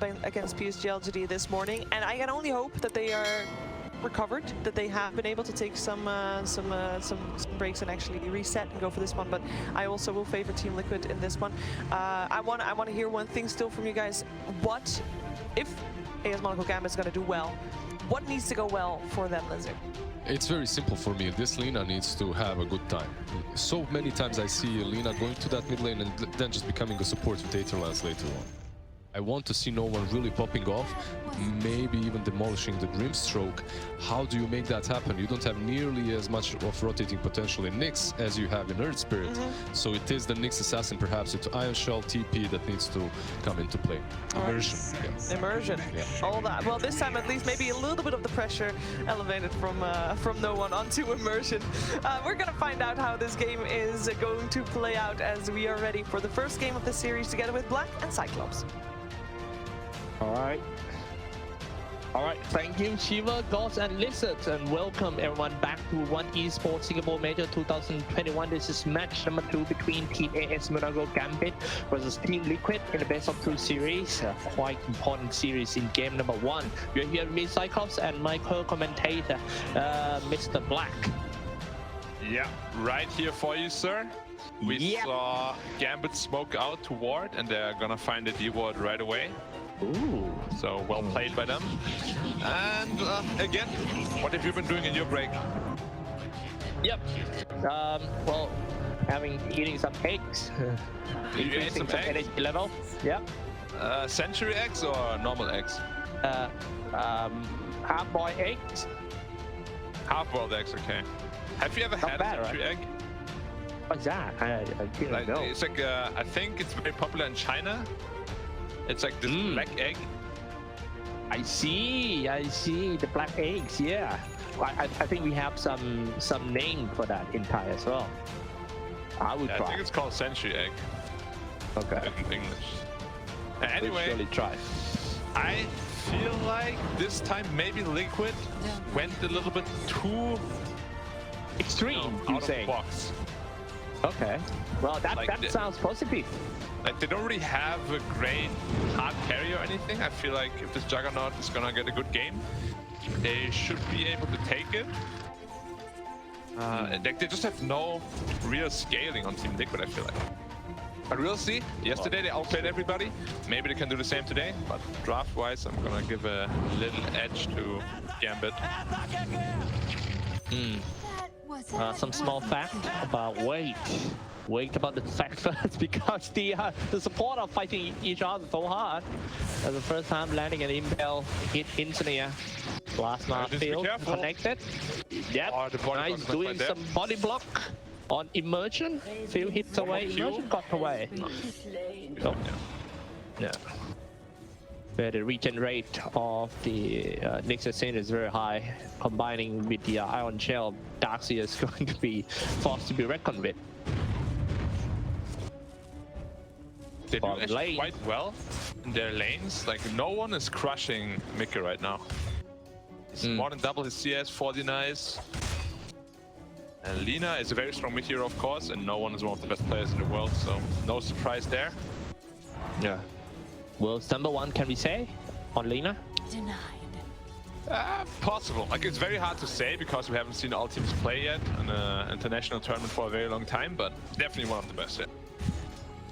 against PSG LGD this morning, and I can only hope that they are recovered, that they have been able to take some breaks and actually reset and go for this one. But I also will favor Team Liquid in this one. I want to hear one thing still from you guys. What if AS Monaco Gambit is going to do well? What needs to go well for them, Lizard? It's very simple for me. This Lina needs to have a good time. So many times I see Lina going to that mid lane and then just becoming a support with Aetherlands later on. I want to see noone really popping off, maybe even demolishing the Dreamstroke. How do you make that happen? You don't have nearly as much of rotating potential in Nyx as you have in Earth Spirit. So it is the Nyx Assassin perhaps with Ion Shell TP that needs to come into play. Immersion. Yeah. Immersion. Yeah. All that. Well, this time at least maybe a little bit of the pressure elevated from noone onto immersion. We're going to find out how this game is going to play out as we are ready for the first game of the series together with Black and Cyclops. All right, thank you Shiva, Gods and Lizards, and welcome everyone back to One Esports Singapore Major 2021. This is match number 2 between Team AS Monaco Gambit versus Team Liquid in the best of 2 series. A quite important series in game number 1. You're here with me, Cyclops, and my co-commentator, Mr. Black. Yeah, right here for you, sir. We saw Gambit smoke out to ward, and they're gonna find the D-ward right away. Ooh. So well played by them. And again, what have you been doing in your break? Yep. Well, eating some eggs. You ate some eggs? Energy level. Yep. Century eggs or normal eggs? Half-boiled eggs. Half-boiled eggs, okay. Have you ever had a century egg? What's that? I didn't know. It's like I think it's very popular in China. It's like this black egg. I see the black eggs. Yeah, I think we have some name for that in Thai as well. I would try. I think it's called century egg. Okay. In English. Anyway, we'll surely try. I feel like this time maybe Liquid went a little bit too extreme. Out of the box. Okay. Well, that sounds positive. Like they don't really have a great hard carry or anything. I feel like if this Juggernaut is gonna get a good game, they should be able to take it. They just have no real scaling on Team Liquid, I feel like. But we'll see. Yesterday they outplayed everybody. Maybe they can do the same today. But draft-wise, I'm gonna give a little edge to Gambit. Some small fact about weight. About the fact first, because the support are fighting each other so hard. That's the first time landing an impel hit engineer. Last night field connected. Yep, nice doing some body block on immersion. Field hits away, immersion got away. So, yeah. Where the regen rate of the Nyx Assassin is very high, combining with the Ion Shell, Darkseer is going to be forced to be reckoned with. They do actually quite well in their lanes. Like noone is crushing Mickey right now. He's more than double his CS, 40 nice. And Lina is a very strong mid hero, of course, and noone is one of the best players in the world, so no surprise there. Yeah. World's number 1, can we say, on Lina? Denied. Possible. Like it's very hard to say because we haven't seen all teams play yet in an international tournament for a very long time, but definitely one of the best.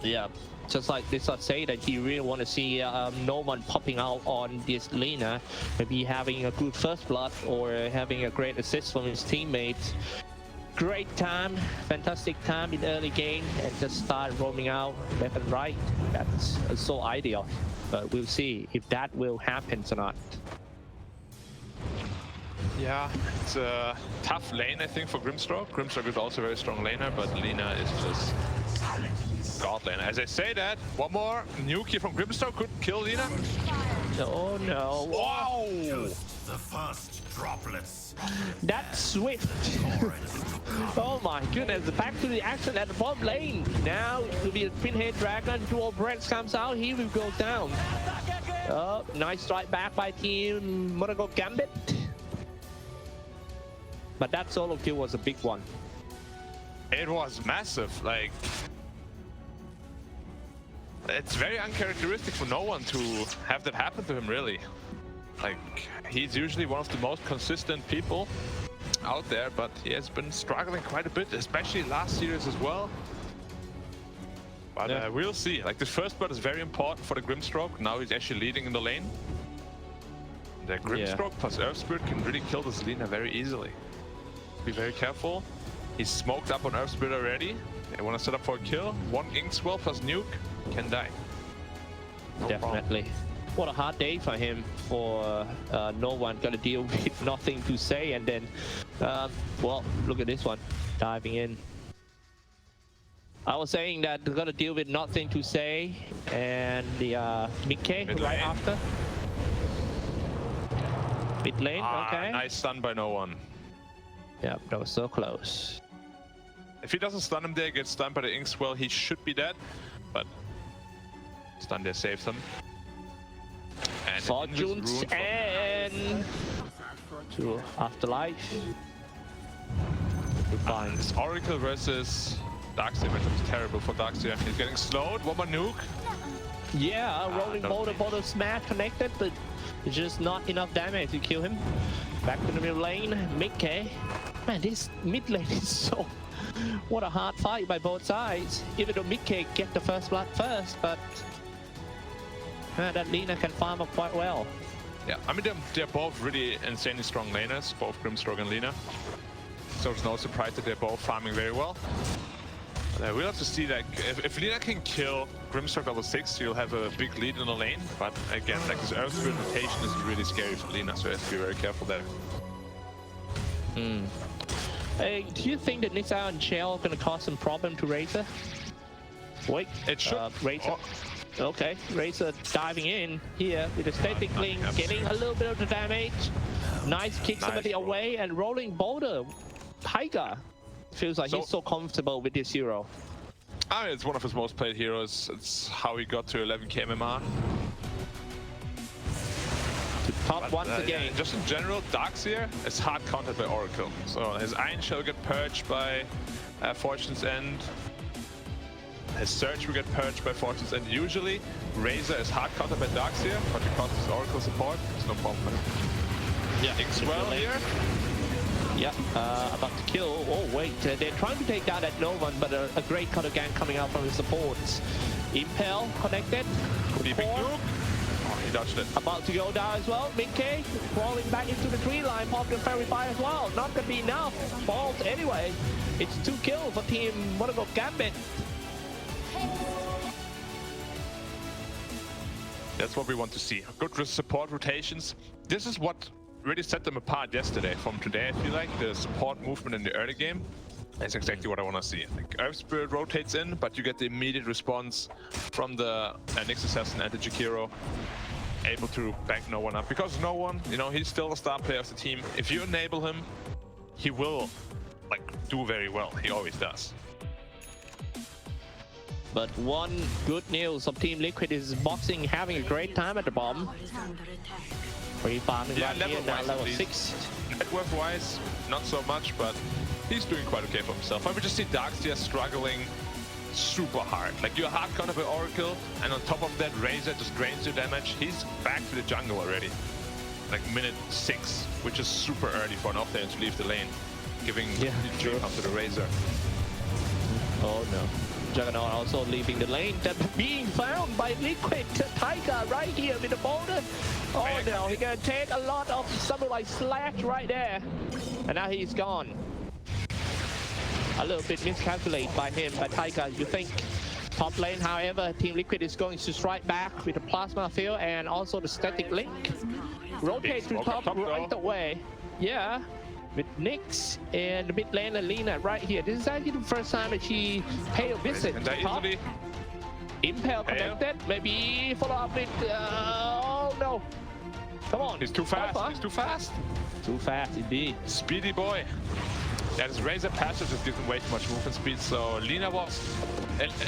Yeah. Just like Lizard say that you really want to see noone popping out on this Lina, maybe having a good first blood or having a great assist from his teammates. Great time, fantastic time in early game, and just start roaming out left and right. That's so ideal, but we'll see if that will happen or not. Yeah, it's a tough lane, I think, for Grimstroke. Grimstroke is also a very strong laner, but Lina is just god lane. As I say that, one more nuke here from Grimstroke could kill Lina. Oh no. Wow! The first droplets. That's swift. Oh my goodness, back to the action at the bottom lane. Now it will be a Pinhead Dragon, dual breaths comes out, he will go down. Oh, nice strike back by Team Monaco Gambit. But that solo kill was a big one. It was massive, like it's very uncharacteristic for no one to have that happen to him, really. Like, he's usually one of the most consistent people out there, but he has been struggling quite a bit, especially last series as well. But we'll see. Like, the first blood is very important for the Grimstroke. Now he's actually leading in the lane. The Grimstroke plus Earth Spirit can really kill this Lina very easily. Be very careful. He's smoked up on Earth Spirit already. They want to set up for a kill. One Inkswell plus nuke can die. No Definitely. problem. What a hard day for him, for no one got to deal with nothing to say, and then, well, look at this one, diving in. I was saying that they're gonna deal with nothing to say, and the mid-K right after. Mid lane, okay. Nice stun by no one. Yeah, that was so close. If he doesn't stun him there, gets stunned by the Inkswell, he should be dead. But stun there saves him. And Fortunes and to Afterlife. Goodbye. It's Oracle versus Darkseer, which is terrible for Darkseer. He's getting slowed. One more nuke. Yeah, rolling boulder smash connected, but it's just not enough damage to kill him. Back to the mid lane, mid-K. Man, this mid lane is so... What a hard fight by both sides. Even though mid-K get the first blood first, but... that Lina can farm up quite well. Yeah, I mean, they're both really insanely strong laners, both Grimstroke and Lina. So it's no surprise that they're both farming very well. We'll have to see that if Lina can kill Grimstroke level 6, you'll have a big lead in the lane. But again, like this Earth Spirit rotation is really scary for Lina, so you have to be very careful there. Hey, do you think that Nixar and Shell are going to cause some problem to Razor? Wait, it should. Razor. Okay, Razor diving in here with a static link, getting a little bit of the damage. Nice kick somebody away and rolling boulder. Tiger feels like he's so comfortable with this hero. I mean, it's one of his most played heroes. It's how he got to 11k MMR. Top once again. Just in general, Darkseer is hard countered by Oracle. So his Iron Shell get purged by Fortune's End. His Surge will get purged by Fortune's End. Usually, Razor is hard countered by Darkseer, but because it's Oracle support, it's no problem. Yeah, Inkswell here. Yeah, about to kill. Oh wait, they're trying to take down that no one, but a great cutter gang coming out from the supports. Impel connected. Big nuke. Oh, he dodged it. About to go down as well. mid-K crawling back into the tree line. Pop can verify as well. Not gonna be enough. Falls anyway. It's 2 kills for team Gambit. That's what we want to see. Good support rotations. This is what really set them apart yesterday from today. I feel like the support movement in the early game is exactly what I want to see. Like Earth Spirit rotates in, but you get the immediate response from the Nyx Assassin and the Jakiro, able to back no one up. Because no one, you know, he's still a star player of the team. If you enable him, he will like do very well. He always does. But one good news of Team Liquid is Boxing having a great time at the bottom. Free farming right here, now level 6. Net worth wise, not so much, but he's doing quite okay for himself. I would just see Darkseer struggling super hard. Like you're hard countered by Oracle, and on top of that, Razor just drains your damage. He's back to the jungle already. Like minute 6, which is super early for an offlane to leave the lane, giving the dream up to the Razor. Oh no. Juggernaut also leaving the lane, being found by Liquid. Tiger right here with the boulder. Oh no, he's gonna take a lot of Samurai Slash right there. And now he's gone. A little bit miscalculated by him, by Tiger. You think top lane, however, Team Liquid is going to strike back with the Plasma Field and also the Static Link. Rotate to top right away. Yeah. With Nyx and the mid lane and Lina right here. This is actually the first time that she paid a visit to top. Impel connected. Maybe follow up with... oh no. Come on. He's too fast. He's too fast. Too fast indeed. Speedy boy. That is Razor passive just gives him way too much movement speed. So Lina was,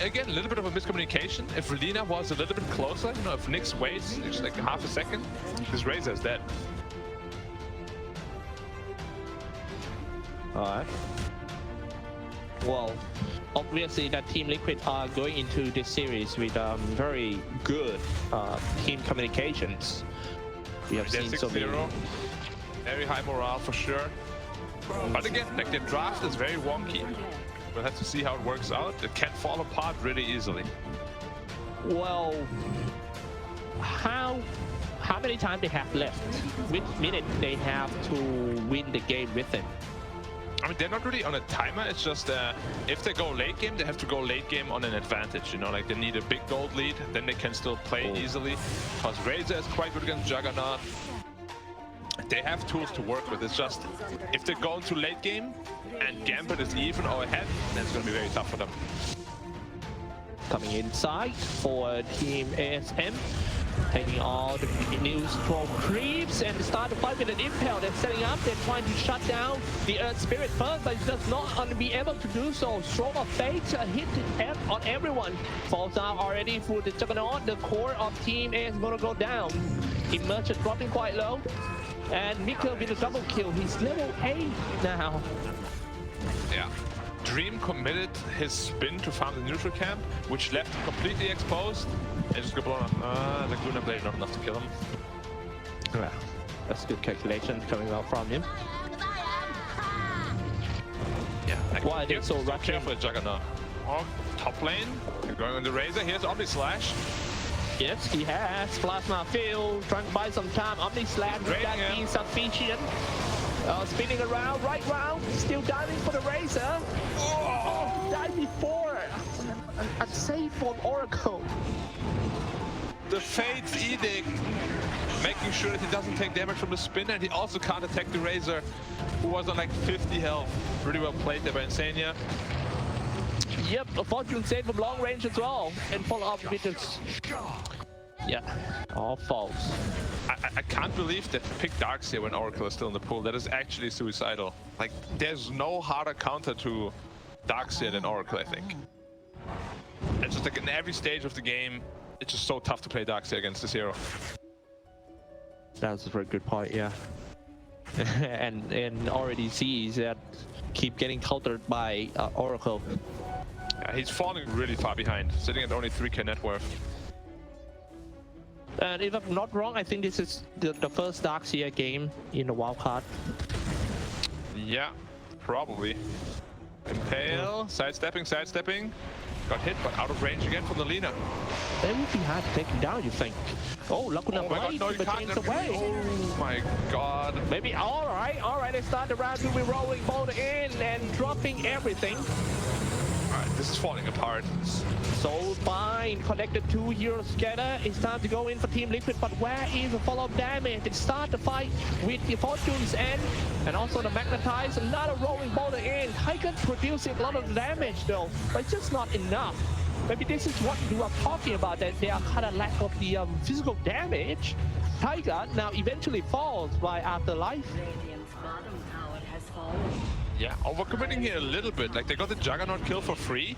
again, a little bit of a miscommunication. If Lina was a little bit closer, you know, if Nyx waits just like half a second, this Razor is dead. Alright. Well, obviously that Team Liquid are going into this series with very good team communications. We have seen so many. Very high morale for sure. But again, like the draft is very wonky. We'll have to see how it works out. It can fall apart really easily. Well, how many times they have left? Which minute they have to win the game with them? I mean, they're not really on a timer. It's just if they go late game, they have to go late game on an advantage. You know, like they need a big gold lead, then they can still play easily. Because Razor is quite good against Juggernaut. They have tools to work with. It's just if they go into late game and Gambit is even or ahead, then it's going to be very tough for them. Coming inside for Team ASM. Taking all the new strong creeps and start the fight with an impel. They're setting up, they're trying to shut down the Earth Spirit first, but it's just not going to be able to do so. Stroke of Fate, a hit on everyone. Falls out already for the Juggernaut. The core of Team A is going to go down. Emerge dropping quite low. And Mikkel with a double kill. He's level 8 now. Yeah. Dream committed his spin to farm the neutral camp, which left him completely exposed. And just got blown up. The Luna Blade not enough to kill him. Yeah, that's good calculation coming out from him. Yeah. Why they're so rushing for Juggernaut. Oh, top lane. They're going on the Razor. Here's Omni Slash. Yes, he has. Plasma Field, trying to buy some time. Omni Slash, that being sufficient. Spinning around, right round, still diving for the Razor. Oh, dive before. A save from Oracle. The Fate's Edict, making sure that he doesn't take damage from the spin, and he also can't attack the Razor, who was on like 50 health. Really well played there by Insania. Yep, a fortune save from long range as well, and follow up with this. Yeah, all false. I can't believe that they picked Darks here when Oracle is still in the pool. That is actually suicidal. Like, there's no harder counter to Darks here than Oracle, I think. It's just like in every stage of the game, it's just so tough to play Darks here against this hero. That's a very good point, yeah. and already sees that keep getting countered by Oracle. Yeah, he's falling really far behind, sitting at only 3k net worth. And if I'm not wrong, I think this is the first Darkseer game in the wildcard. Yeah, probably. Impale, sidestepping. Got hit, but out of range again from the Lina. That would be hard to take him down, you think. Oh, Lacuna Blade, no, you can't. Away. Oh my god. Maybe, alright, they start the round to be rolling boulder in and dropping everything. Alright, this is falling apart. So fine, connected to Hero Scatter. It's time to go in for Team Liquid, but where is the follow-up damage? They start the fight with the Fortune's End and also the Magnetize. Another rolling boulder in. Tiger producing a lot of damage though, but it's just not enough. Maybe this is what you are talking about, that they are kind of lack of the physical damage. Tiger now eventually falls by Afterlife. Yeah, overcommitting here a little bit. Like, they got the Juggernaut kill for free,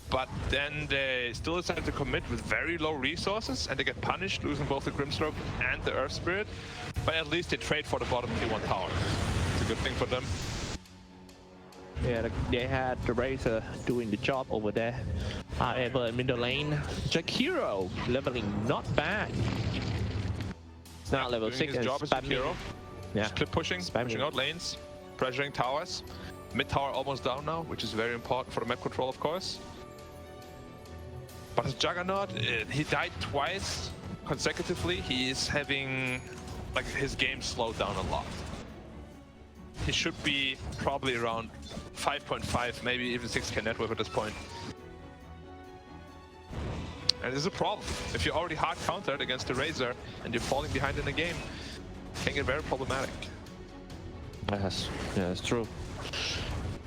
but then they still decided to commit with very low resources, and they get punished, losing both the Grimstroke and the Earth Spirit. But at least they trade for the bottom tier 1 tower. It's a good thing for them. Yeah, they had the Razor doing the job over there. However, in middle lane, Jakiro leveling not bad. It's now level 6 his job as Jakiro. Yeah, just clip pushing out lanes, pressuring towers. Mid tower almost down now, which is very important for the map control, of course. But his Juggernaut, he died twice consecutively. He is having, like, his game slowed down a lot. He should be probably around 5.5, maybe even 6k net worth at this point. And this is a problem. If you're already hard countered against the Razor and you're falling behind in the game, it can get very problematic. Yes, yeah, that's true.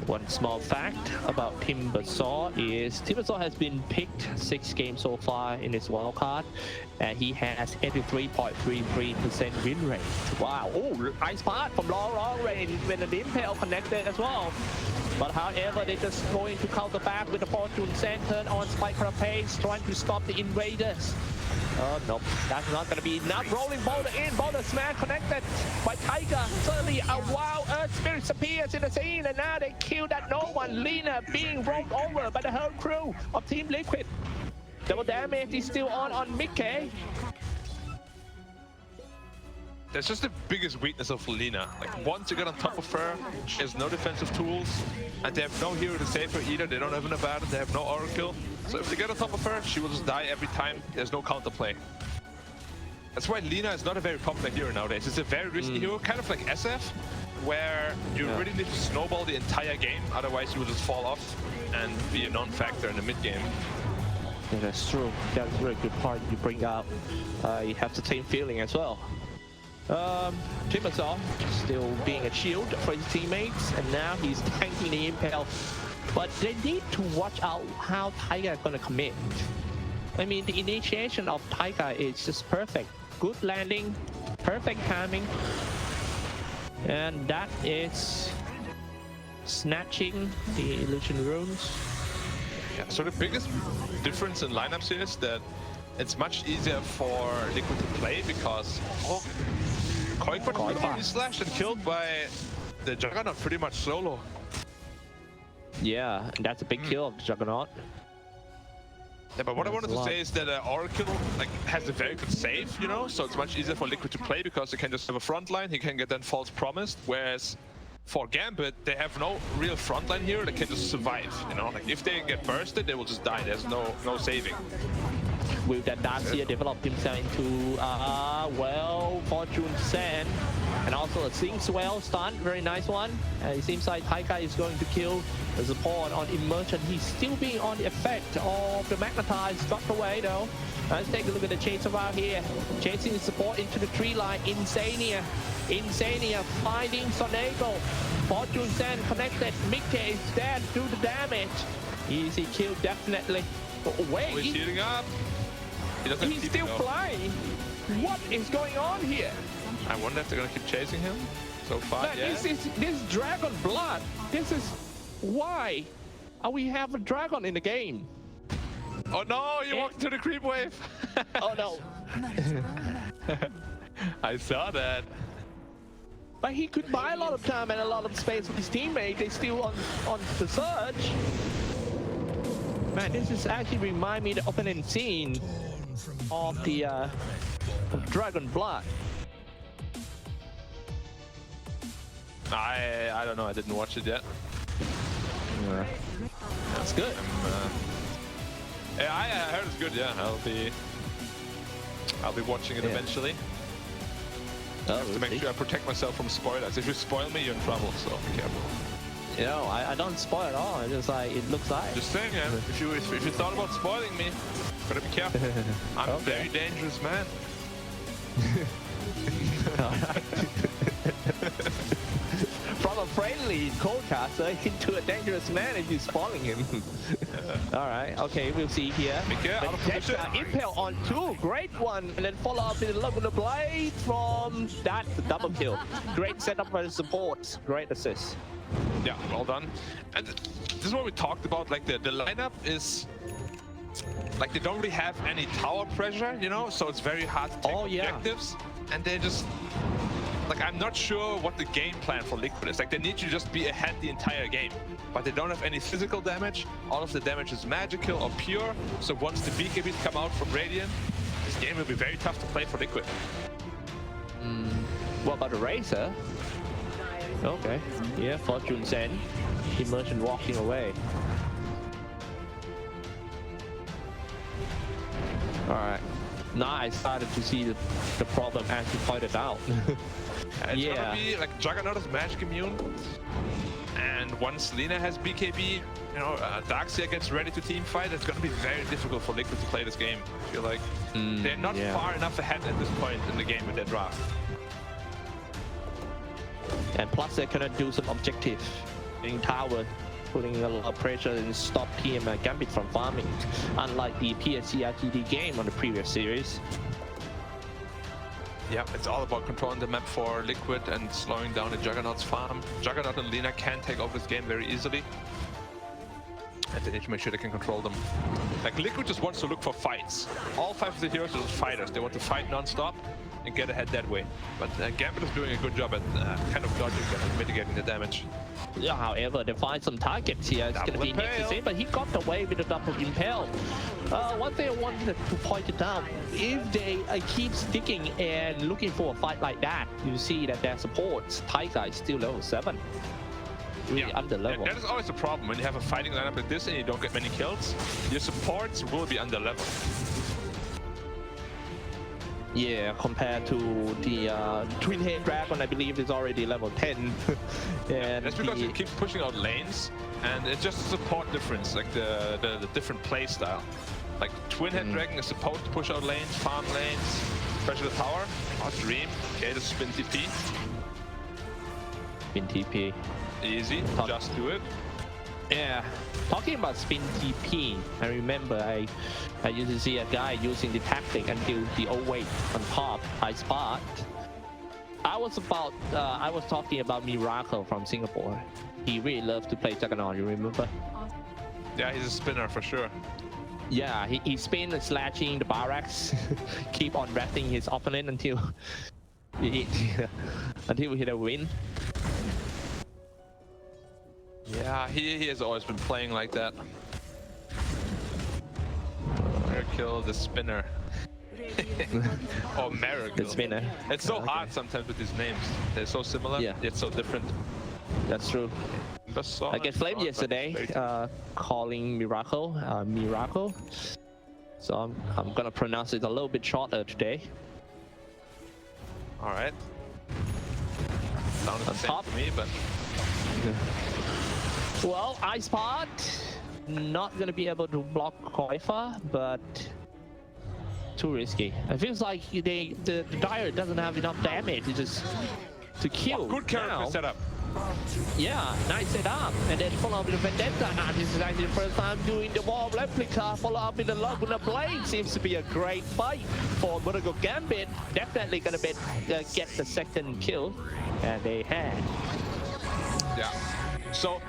One small fact about Timbersaw is Timbersaw has been picked 6 games so far in his wildcard, and he has 83.33% win rate. Wow, oh, nice part from long range when the Impale connected as well. But however, they're just going to counter back with the Fortune Center on Spike Carapace, trying to stop the Invaders. Oh, nope, that's not going to be enough. Rolling boulder in, boulder smash connected by Tiger. Certainly a wild Earth Spirit disappears in the scene, and now they kill that no one. Lina being rolled over by the whole crew of Team Liquid. Double damage is still on Mickey. That's just the biggest weakness of Lina. Like, once you get on top of her, she has no defensive tools, and they have no hero to save her either. They don't have an Abaddon, they have no Oracle. So if they get on top of her, she will just die every time. There's no counterplay. That's why Lina is not a very popular hero nowadays. It's a very risky hero, kind of like SF, where you really need to snowball the entire game, otherwise you will just fall off and be a non-factor in the mid game. Yeah, that's true. That's a very good point you bring up. You have the same feeling as well. Timbersaw still being a shield for his teammates, and now he's tanking the impale. But they need to watch out how Tiger is going to commit. I mean, the initiation of Tiger is just perfect. Good landing, perfect timing, and that is snatching the illusion runes. Yeah, so the biggest difference in lineups here is that it's much easier for Liquid to play because Koikwa is slashed and killed by the Juggernaut pretty much solo. Yeah, that's a big kill of the Juggernaut. Yeah, but what I wanted to say is that Oracle has a very good save, you know, so it's much easier for Liquid to play because they can just have a front line, he can get then false promised, whereas for Gambit, they have no real frontline here, they can just survive, you know, like if they get bursted, they will just die, there's no saving. Will that Darcia develop himself into, well, Fortune Sand, and also a Sing Swell stun, very nice one. It seems like Taika is going to kill the support on Immersion. He's still being on the effect of the Magnetize, got away though. Let's take a look at the chase around here. Chasing the support into the tree line, Insania finding Sonego. Fortune Sand connected, Mickey is dead, do the damage. Easy kill, definitely. But wait. Oh, he's healing up. He's still flying. What is going on here? I wonder if they're gonna keep chasing him. So far, Man, yeah. This dragon blood. This is why we have a dragon in the game. Oh no, you walked into the creep wave. Oh no. I saw that. But he could buy a lot of time and a lot of space with his teammate. They're still on the surge. Man, this is actually remind me of the opening scene of the of Dragon Blood. I don't know. I didn't watch it yet. Yeah. That's good. Yeah, I heard it's good. Yeah, I'll be watching it eventually. I have to make sure I protect myself from spoilers. If you spoil me, you're in trouble. So be careful. You know, I don't spoil at all. It's just like it looks like. Just saying, yeah. If you thought about spoiling me, gotta be careful. I'm a very dangerous man. From a friendly co-caster into a dangerous man if you're spoiling him. Alright, okay, we'll see here. Impale on 2, great one. And then follow up with the Love of the Blade from that double kill. Great setup for the support. Great assist. Yeah, well done. And this is what we talked about, like the lineup is like they don't really have any tower pressure, you know, so it's very hard to take objectives. And they just like, I'm not sure what the game plan for Liquid is. Like, they need to just be ahead the entire game, but they don't have any physical damage. All of the damage is magical or pure. So once the BKBs come out from Radiant, this game will be very tough to play for Liquid. What about the Razor? Okay, yeah, Fortune Send. Immersion walking away. Alright. Now I started to see the problem as you pointed out. It's gonna be like Juggernaut is magic immune, and once Lina has BKB, you know, Darkseer gets ready to team fight. It's gonna be very difficult for Liquid to play this game. I feel like they're not far enough ahead at this point in the game with their draft. And plus they cannot do some objective in tower, putting a lot of pressure and stop Team Gambit from farming, unlike the PSC game on the previous series. Yeah, it's all about controlling the map for Liquid and slowing down the Juggernaut's farm. Juggernaut and Lina can take over this game very easily, and they need to make sure they can control them. Like, Liquid just wants to look for fights. All 5 of the heroes are just fighters. They want to fight non-stop, and get ahead that way. But Gambit is doing a good job at kind of dodging that and mitigating the damage. Yeah, however, they find some targets here. It's going to be next to same, but he got away with a double impale. One thing I wanted to point it out, if they keep sticking and looking for a fight like that, you see that their supports, Tiger is still level 7. Really under level. That is always a problem when you have a fighting lineup like this and you don't get many kills. Your supports will be under level. Yeah, compared to the Twin Head Dragon, I believe is already level 10. And that's because it keeps pushing out lanes, and it's just a support difference, like the different play style. Like Twin Head Dragon is supposed to push out lanes, farm lanes, pressure the tower. Oh, Dream, okay, the spin TP. Spin TP. Easy, just do it. Yeah, talking about spin TP, I remember I used to see a guy using the tactic until the 08 on top, I spot. I was talking about Miracle from Singapore. He really loves to play Juggernaut, you remember? Yeah, he's a spinner for sure. Yeah, he spin slashing the barracks, keep on resting his opponent until he hit a win. Yeah, he has always been playing like that. Miracle the spinner. Or Miracle. The spinner. It's so hard sometimes with these names. They're so similar, yet so different. That's true. I get flamed yesterday calling Miracle, Miracle. So I'm gonna pronounce it a little bit shorter today. Alright. Sounds the same to me, but... Well, Ice Pod, not gonna be able to block Koifa, but too risky. It feels like the Dire doesn't have enough damage to kill. Good character setup. Yeah, nice setup. And then follow up with the Vendetta. This is actually the first time doing the wall replica. Follow up with the Laguna Blade. Seems to be a great fight for Monaco Gambit. Definitely gonna get the second kill. And they had. Yeah. So,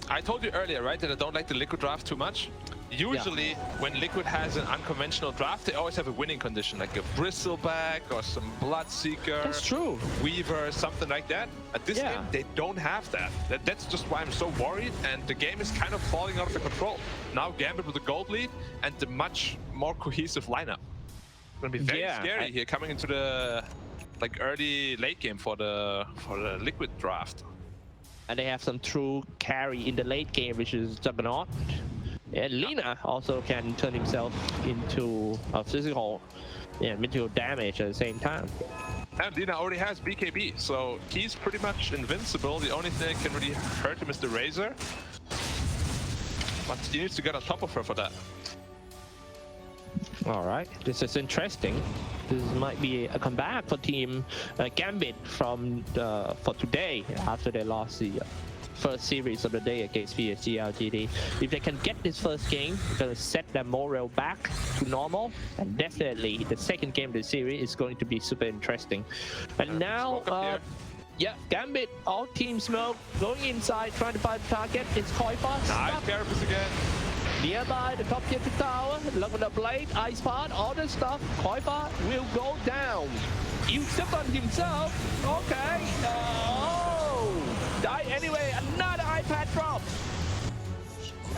I told you earlier, right, that I don't like the Liquid draft too much. Usually, when Liquid has an unconventional draft, they always have a winning condition, like a Bristleback or some Bloodseeker. That's true. Weaver, something like that. At this game, they don't have that. That's just why I'm so worried, and the game is kind of falling out of the control. Now Gambit with a gold lead and the much more cohesive lineup. It's gonna be very scary here coming into the early late game for the Liquid draft. And they have some true carry in the late game, which is Juggernaut. And Lina also can turn himself into a physical mental damage at the same time. And Lina already has BKB, so he's pretty much invincible. The only thing that can really hurt him is the Razor. But he needs to get on top of her for that. All right, this is interesting. This might be a comeback for Team Gambit from for today after they lost the first series of the day against PSG LGD. If they can get this first game, it's gonna set their morale back to normal, and definitely the second game of the series is going to be super interesting. And now, Gambit, all team smoke, going inside, trying to find the target. It's Koifa. Nice Carapace again. Nearby the top tier tower, Laguna Blade, Ice Pod, all this stuff. Koifa will go down. You stepped on himself. Okay. Die anyway. Another iPad drop.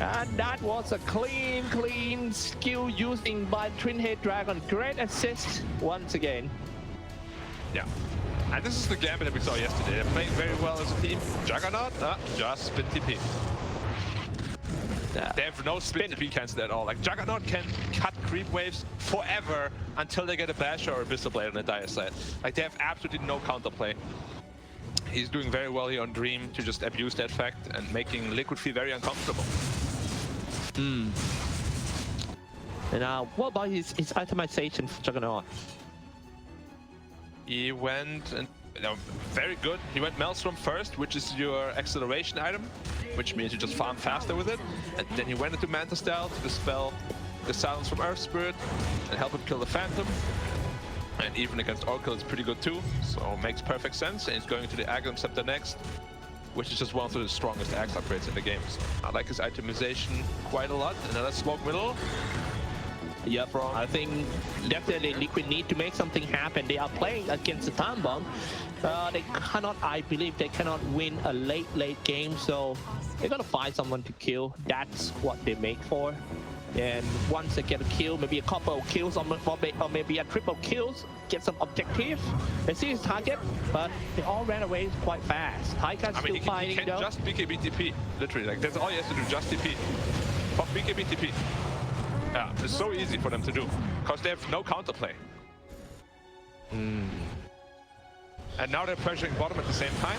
And that was a clean skill using by Twin Head Dragon. Great assist once again. Yeah. And this is the Gambit that we saw yesterday. They're playing very well as a team. Juggernaut, just spin TP. They have no spin TP cancel at all. Like Juggernaut can cut creep waves forever until they get a Basher or a Pistol Blade on the Dire side. Like they have absolutely no counterplay. He's doing very well here on Dream to just abuse that fact and making Liquid feel very uncomfortable. And what about his itemization for Juggernaut? He went and very good. He went Maelstrom first, which is your acceleration item, which means you just farm faster with it. And then he went into Manta Style to dispel the silence from Earth Spirit and help him kill the Phantom. And even against Oracle, it's pretty good too, so makes perfect sense. And he's going to the Aghanim Scepter next, which is just one of the strongest axe upgrades in the game. So I like his itemization quite a lot. Another smoke middle. Yep, I think definitely Liquid need to make something happen. They are playing against the time bomb. They cannot, I believe, they cannot win a late game, so they're gonna find someone to kill. That's what they make for. And once they get a kill, maybe a couple of kills or maybe a triple kills, get some objective. They see his target, but they all ran away quite fast. Taika's still fighting he can though. just BKB TP, literally. Like that's all he has to do, just TP. Pop BKB TP. Yeah, it's so easy for them to do, because they have no counterplay. And now they're pressuring bottom at the same time.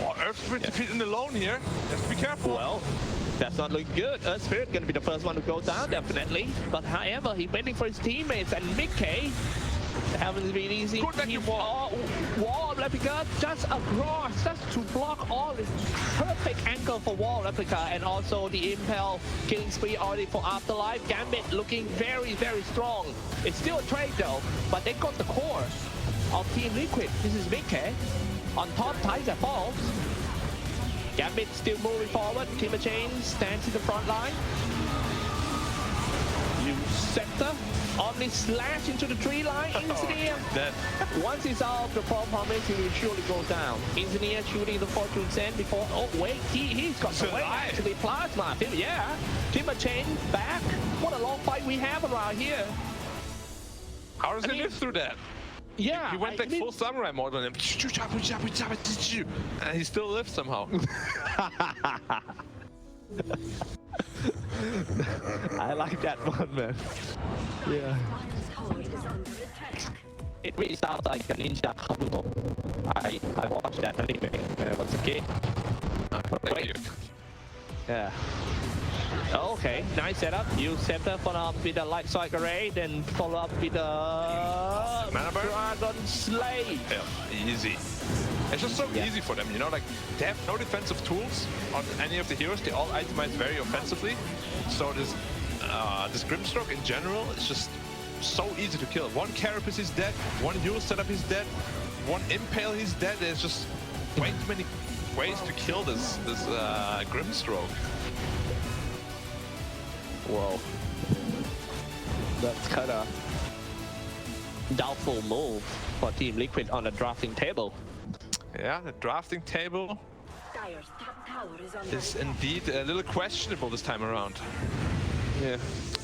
Oh, Earth Spirit defeating alone here. Just be careful. Well, that's not looking good. Earth Spirit gonna be the first one to go down, definitely. But however, he's waiting for his teammates, and Mickey haven't been easy. Good vacuum wall. Wall replica just across, just to block all this perfect angle for wall replica, and also the impel killing spree already for Afterlife. Gambit looking very, very strong. It's still a trade though, but they got the core of Team Liquid. This is Mickey. On top, Tiger falls. Gambit still moving forward. Timber Chain stands in the front line. You Scepter. Omni slash into the tree line. Engineer. Once he's out of the promise, he will surely go down. Engineer shooting the Fortune Send before. Oh, wait. He's got some way actually. Plasma. Yeah. Timber Chain back. What a long fight we have around here. How does he live through that? Yeah, he went like full samurai mode on him, and he still lives somehow. I like that one, man. Yeah. It really sounds like a ninja combo. I watched that anime when I was a kid. Thank you. Yeah. Okay, nice setup. Use Scepter follow up with a light strike array, then follow up with a Dragon Slay. Yeah, easy. It's just so easy for them, you know, like they have no defensive tools on any of the heroes. They all itemize very offensively. So this Grimstroke in general is just so easy to kill. One Carapace is dead, one Yule setup is dead, one Impale he's dead. There's just way too many ways to kill this Grimstroke. Whoa. That's kind of doubtful move for Team Liquid on the drafting table. Yeah, the drafting table is indeed a little questionable this time around. Yeah.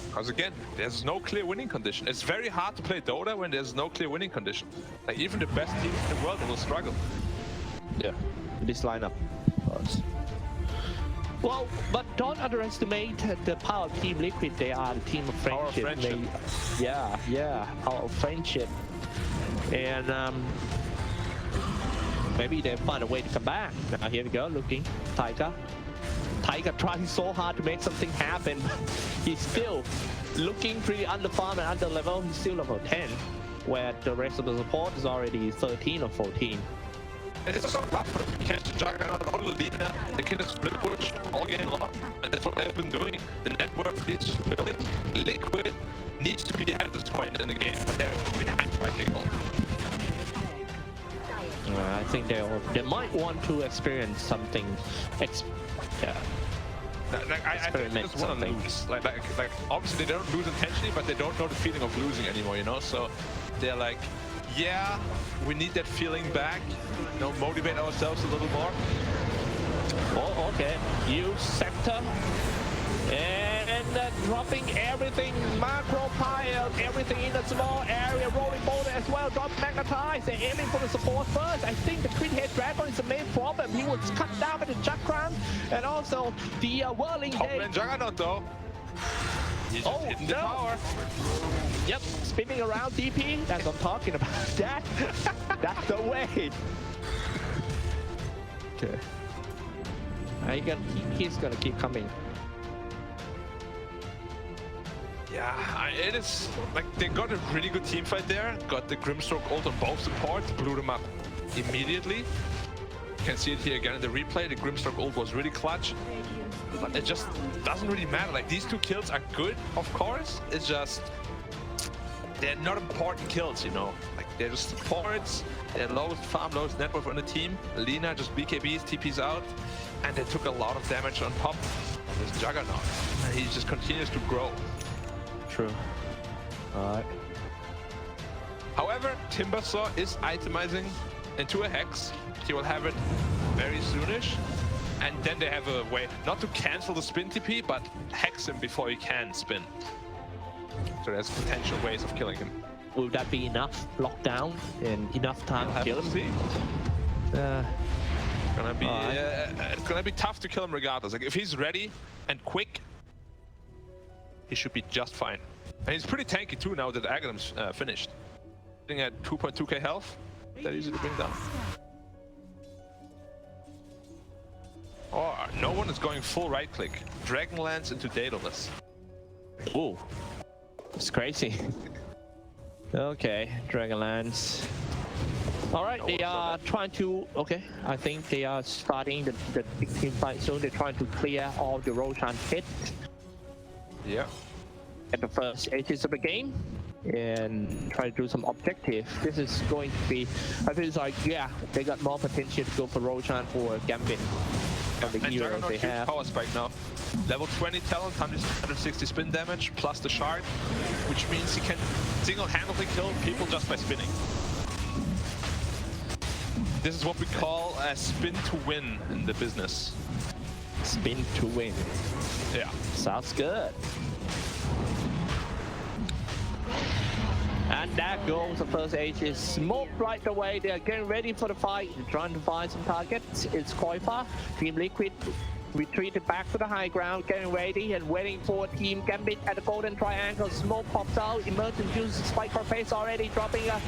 Because again, there's no clear winning condition. It's very hard to play Dota when there's no clear winning condition. Like even the best team in the world will struggle. Yeah, this lineup. Well, but don't underestimate the power of Team Liquid. They are the team of friendship. Power of friendship. Yeah, power of friendship. And maybe they find a way to come back. Now here we go, looking. Tiger trying so hard to make something happen. He's still looking pretty underfarmed and under level. He's still level 10, where the rest of the support is already 13 or 14. It's so rough for them. You can't just Juggernaut, all lina, they can just split push all game long. And that's what they've been doing. The network is building. Liquid needs to be at this point in the game, but they're behind by Kickle. I think they might want to experience something. I think they just want to lose. Like obviously they don't lose intentionally, but they don't know the feeling of losing anymore, you know? So they're like, yeah, we need that feeling back. You know, motivate ourselves a little more. Oh, okay. Use Scepter. And dropping everything, macro pile, everything in a small area, rolling boulder as well, drop magnetize, they're aiming for the support first. I think the Twin Head Dragon is the main problem. He was cut down by the Chakram, and also the Whirling Day. Top Juggernaut though. He's just hitting the power. Yep, spinning around DP, that's what I'm talking about. That's the way. Okay. He's gonna keep coming. Yeah, it is like they got a really good team fight there. Got the Grimstroke ult on both supports, blew them up immediately. You can see it here again in the replay. The Grimstroke ult was really clutch. But it just doesn't really matter. Like these two kills are good, of course. It's just they're not important kills, you know. Like they're just supports. They're lowest farm, lowest net worth on the team. Lina just BKBs, TPs out, and they took a lot of damage on top of this Juggernaut. And he just continues to grow. true. Alright. However, Timbersaw is itemizing into a hex. He will have it very soonish. And then they have a way not to cancel the spin TP, but hex him before he can spin. So there's potential ways of killing him. Will that be enough lockdown and enough time to kill him? See. It's gonna be tough to kill him regardless. Like if he's ready and quick, he should be just fine. And he's pretty tanky too now that Aghanim's finished. Sitting at 2.2k health, that easy to bring down. Oh, no one is going full right click. Dragonlance into Daedalus. Ooh, it's crazy. Okay, Dragonlance. All right, they are trying to. Okay, I think they are starting the big team fight soon. They're trying to clear all the Roshan hit. Yeah. At the first ages of the game, and try to do some objective. This is going to be. I feel like they got more potential to go for Roshan or Gambit. The and heroes Juggernaut they have. Power spike now. Level 20 talent, 160 spin damage plus the shard, which means he can single-handedly kill people just by spinning. This is what we call a spin to win in the business. Spin to win. Yeah. Sounds good. And that goes the first age is smoked right away. They are getting ready for the fight. They're trying to find some targets. It's Koifa. Team Liquid retreated back to the high ground, getting ready and waiting for Team Gambit at the golden triangle. Smoke pops out. Emergent use spike for face already, dropping an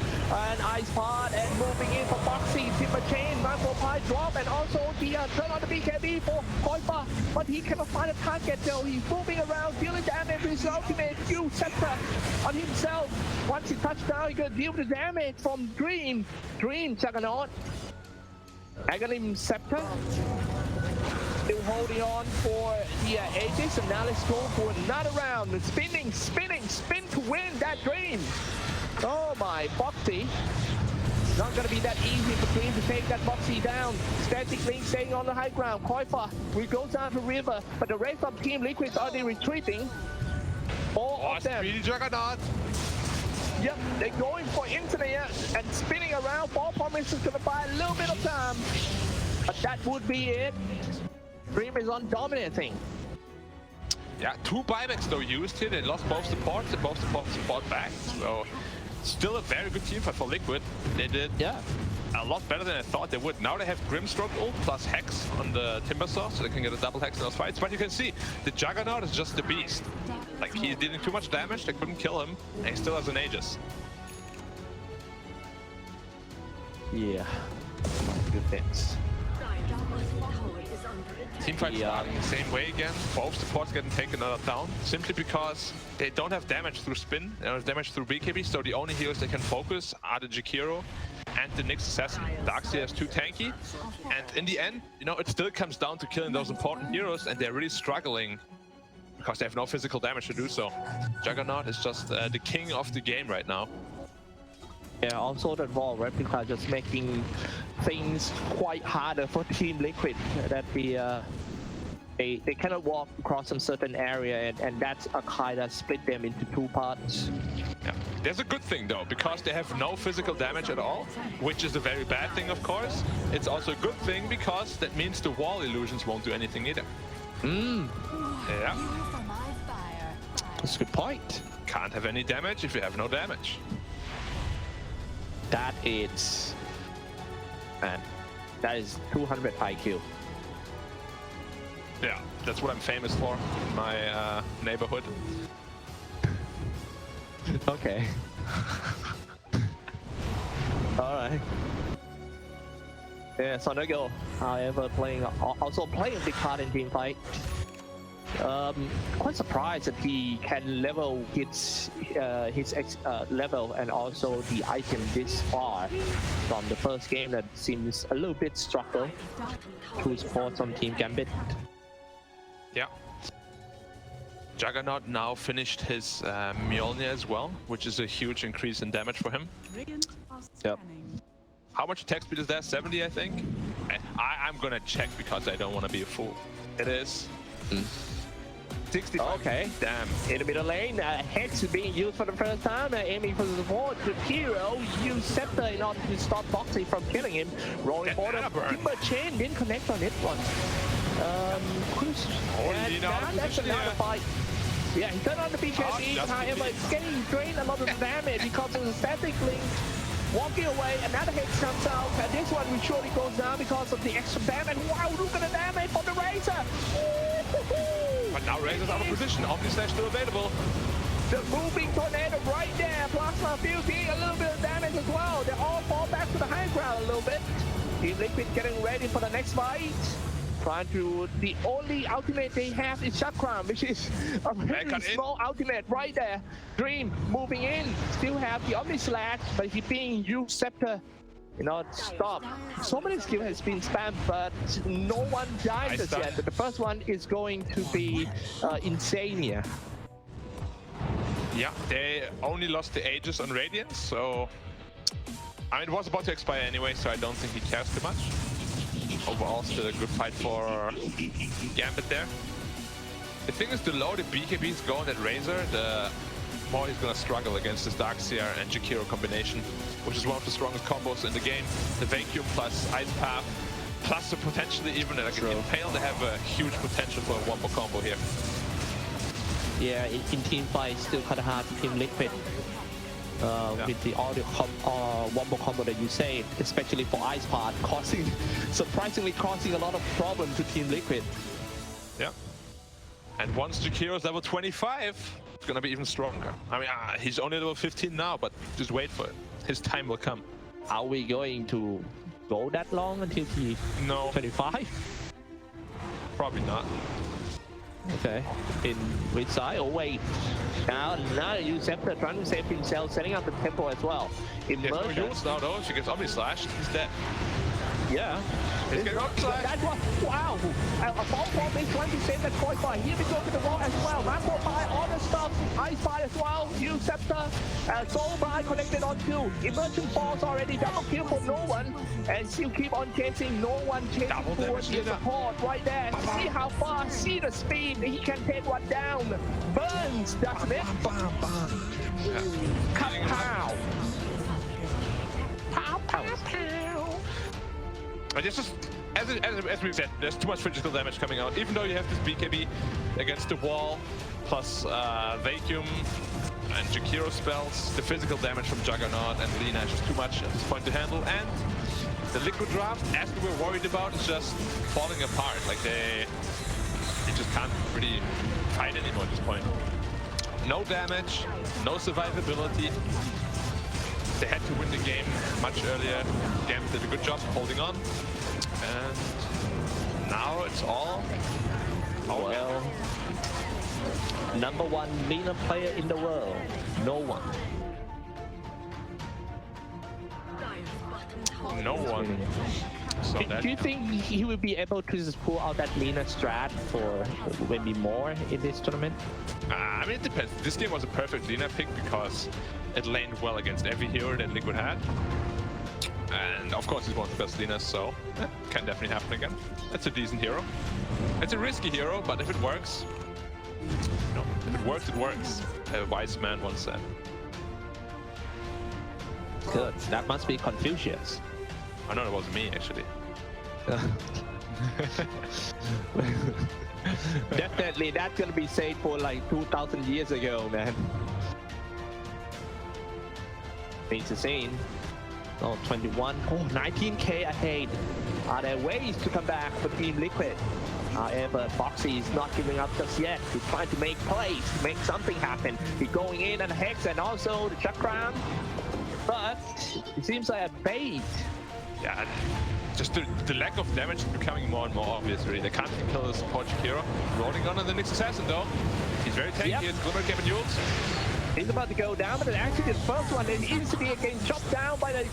ice pod and moving in for Boxy. Timber chain, Marco Pie drop, and also the turn on the BKB for Koifa. But he cannot find a target though. He's moving around, dealing damage with his ultimate. Q scepter on himself. Once he touched down, he can deal with the damage from Dream. Dream Juggernaut. Aghanim Scepter. Still holding on for the Aegis, and now let's go for another round. Spinning, spinning, spin to win that Dream. Oh my, Boxy. Not gonna be that easy for Dream to take that Boxy down. Static Link staying on the high ground. Koifa will go down to River, but the rest of Team Liquid are they retreating. All of them. Speedy Juggernaut. Yep, they're going for internet and spinning around. Ball promise is gonna buy a little bit of time, but that would be it. Dream is on dominating. Yeah, 2 buybacks though used here. They lost both supports and both supports support back. So still a very good team fight for Liquid. They did a lot better than I thought they would. Now they have Grimstroke ult plus Hex on the Timbersaw, so they can get a double Hex in those fights. But you can see, the Juggernaut is just the beast. Like, he's dealing too much damage, they couldn't kill him, and he still has an Aegis. Yeah. Good things. Teamfight starting the same way again. Both supports getting taken another down, simply because they don't have damage through spin, they don't have damage through BKB, so the only heroes they can focus are the Jakiro and the Nyx Assassin. Darkseer is too tanky, and in the end, you know, it still comes down to killing those important heroes, and they're really struggling because they have no physical damage to do so. Juggernaut is just the king of the game right now. Yeah, also the Wall Replica just making things quite harder for Team Liquid. That they cannot walk across some certain area, and that's a kind of split them into 2 parts. Yeah. There's a good thing though, because they have no physical damage at all, which is a very bad thing of course. It's also a good thing because that means the wall illusions won't do anything either. Yeah. That's a good point. Can't have any damage if you have no damage. That is, man, that is 200 IQ. Yeah, that's what I'm famous for in my neighborhood. Okay. Alright. Yeah, so there you go. However, also playing a big part in team fight. Quite surprised that he can level his level and also the item this far from the first game that seems a little bit struggle to support some Team Gambit. Yeah. Juggernaut now finished his Mjolnir as well, which is a huge increase in damage for him. Yep. How much attack speed is that? 70, I think? I'm gonna check because I don't want to be a fool. It is. 65. Okay. Damn. In the middle lane, Hex is being used for the first time, aiming for the support. The hero used Scepter in order to stop Boxy from killing him. Rolling forward, Timber Chain didn't connect on it one. That's another fight. Yeah, he turned on the BKB, however, it's getting drained a lot of damage because of the static link. Walking away, another Hex comes out, and this one will surely goes down because of the extra damage. Wow, look at the damage from the Razor! But now Razor's out of position, Omni-Slash still available. The moving tornado right there, Plasma Field being a little bit of damage as well. They all fall back to the high ground a little bit. Team Liquid getting ready for the next fight. Trying to, the only ultimate they have is Chakram, which is a very small ultimate right there. Dream moving in, still have the Omni-Slash, but he's being used Scepter. You know, stop. So many skills has been spammed, but no one died as yet. But the first one is going to be Insania. Yeah, they only lost the Aegis on Radiance, so... I mean, it was about to expire anyway, so I don't think he cares too much. Overall, still a good fight for Gambit there. The thing is, the lower the BKBs go on that Razor, the more he's gonna struggle against this Darkseer and Jakiro combination, which is one of the strongest combos in the game. The Vacuum plus Ice Path, plus the potentially even like an Impale, they have a huge potential for a wombo combo here. Yeah, in team fight, still kind of hard to Team Liquid. With the wombo combo that you say, especially for Ice Path, surprisingly causing a lot of problems to Team Liquid. Yeah. And once Jakiro's level 25, it's gonna be even stronger. I mean, he's only level 15 now, but just wait for it. His time will come. Are we going to go that long until he's 25? Probably not. Okay. In which side? Oh wait. Now you Scepter trying to save himself, setting up the tempo as well. There's no use now though. She gets Omni-Slash. He's dead. Yeah. He's getting Omni-Slash. That was, wow. A ball bomb is trying to save that Koi Fire. Here we go to the wall as well. Macro Fire, all the stuff. Ice Fire as well. You Scepter. Soul Fire connected on two. Emergent Falls already. Double kill for no one. And still keep on chasing. No one chasing towards the support right there. See how far. See the speed. He can take one down. Burns, doesn't it? Pow. Pow, pow, pow. But it's just, as we said, there's too much physical damage coming out. Even though you have this BKB against the wall, plus Vacuum and Jakiro spells, the physical damage from Juggernaut and Lina is just too much at this point to handle. And the Liquid draft, as we were worried about, is just falling apart. Like they just can't really fight anymore at this point. No damage, no survivability. They had to win the game much earlier. Gambit did a good job holding on. And now it's all well, #1 Lina player in the world. No one. No one. So do you think he will be able to just pull out that Lina strat for maybe more in this tournament? I mean, it depends. This game was a perfect Lina pick because it laned well against every hero that Liquid had. And of course, he's one of the best Linas, so can definitely happen again. That's a decent hero. It's a risky hero, but if it works, if it works, it works. A wise man once said. Good. That must be Confucius. I know it wasn't me, actually. Definitely, that's gonna be said for like 2,000 years ago, man. It's insane. Oh, 21. Oh, 19k ahead. Are there ways to come back for Team Liquid? However, Boxy is not giving up just yet. He's trying to make plays, to make something happen. He's going in on the Hex and also the Chakram. But it seems like a bait. Yeah, just the lack of damage is becoming more and more obvious, really. They can't kill the support Jakiro. Rolling on the next assassin, though. He's very tanky. It's Glimmer Capnules. He's about to go down, but actually the first one is instantly getting chopped down by the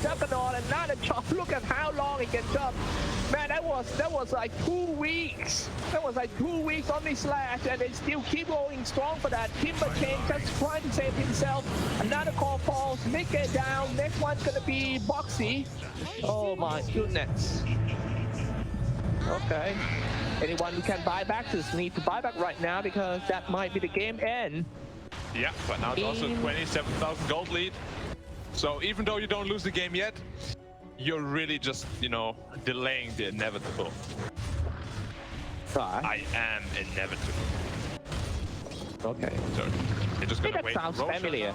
Juggernaut, and now the chop. Look at how long it gets chopped. Man, that was like 2 weeks. That was like 2 weeks on the slash, and they still keep going strong for that. Timber Chain just trying to save himself. Another call falls. Nick get down. Next one's gonna be Boxy. Oh my goodness. Okay. Anyone who can buy back just need to buy back right now because that might be the game end. Yeah, but now it's also 27,000 gold lead. So even though you don't lose the game yet, you're really just, you know, delaying the inevitable. I am inevitable. Okay. So you're just gonna wait. That sounds familiar.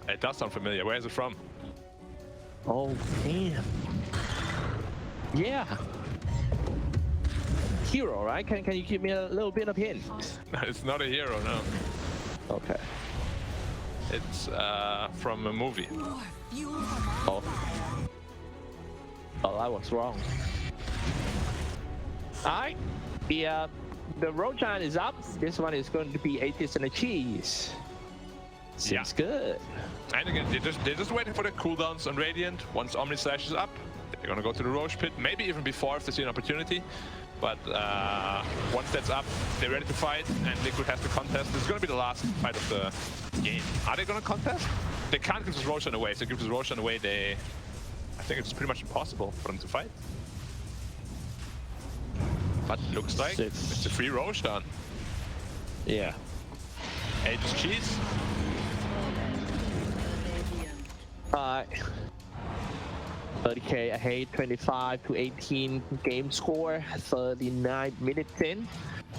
It does sound familiar. Where is it from? Oh, damn. Yeah. Hero, right? Can you give me a little bit of hint? It's not a hero, no. Okay. It's from a movie. Oh. Oh, I was wrong. Alright. The Rojan is up. This one is going to be Atheist and a cheese. Seems good. And again, they're just waiting for the cooldowns on Radiant. Once Omni Slash is up, they're gonna go to the Roche pit. Maybe even before if they see an opportunity. But once that's up, they're ready to fight, and Liquid has to contest. This is gonna be the last fight of the game. Are they gonna contest? They can't give this Roshan away. So give this Roshan away, I think it's pretty much impossible for them to fight. But looks like it's a free Roshan. Yeah. Hey, just cheese. 30k ahead, 25 to 18 game score, 39 minutes in.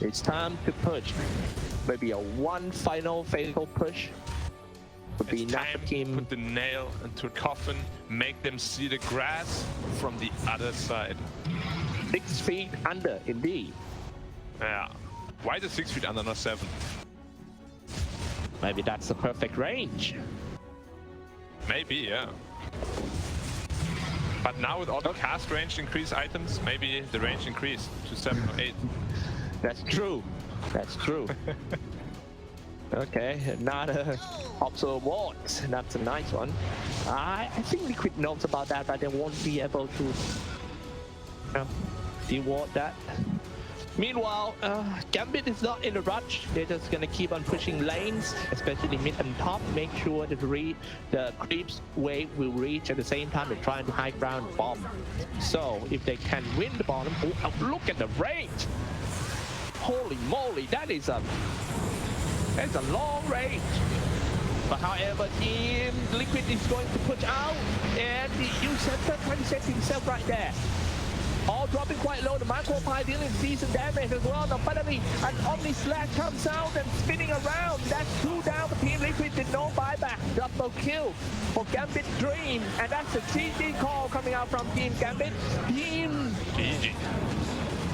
It's time to push. Maybe a one final fatal push. Would be It's enough time for to team. put the nail into a coffin, make them see the grass from the other side. 6 feet under, indeed. Yeah. Why is it 6 feet under, not 7? Maybe that's the perfect range. Maybe, yeah. But now with all the cast range increase items, maybe the range increased to 7 or 8. That's true. That's true. Okay, another Observer Awards. That's a nice one. I think Liquid knows about that, but they won't be able to reward that. Meanwhile, Gambit is not in a rush. They're just gonna keep on pushing lanes, especially mid and top. Make sure that the creeps wave will reach at the same time. They're trying to high ground bomb. So if they can win the bottom, look at the range! Holy moly, that's a long range. But however, Team Liquid is going to push out, and the U-Center trying to set himself right there. All dropping quite low. The Micro Pie dealing decent damage as well. Now finally, an Omni Slash comes out and spinning around. That's 2 down for Team Liquid with no buyback. Double kill for Gambit Dream. And that's a GG call coming out from Team Gambit. Team GG.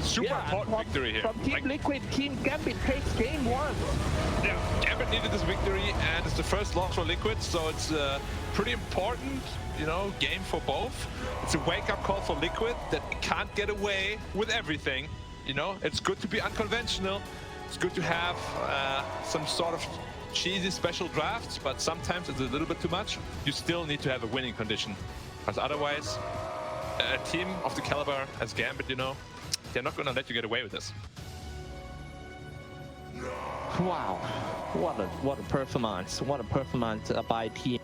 Super important victory here. From Team Liquid, Team Gambit takes game 1. Yeah, Gambit needed this victory, and it's the first loss for Liquid, so it's a pretty important, you know, game for both. It's a wake-up call for Liquid that they can't get away with everything. You know, it's good to be unconventional. It's good to have some sort of cheesy special drafts, but sometimes it's a little bit too much. You still need to have a winning condition, because otherwise, a team of the caliber as Gambit, you know, they're not going to let you get away with this. Wow, what a performance! What a performance by Team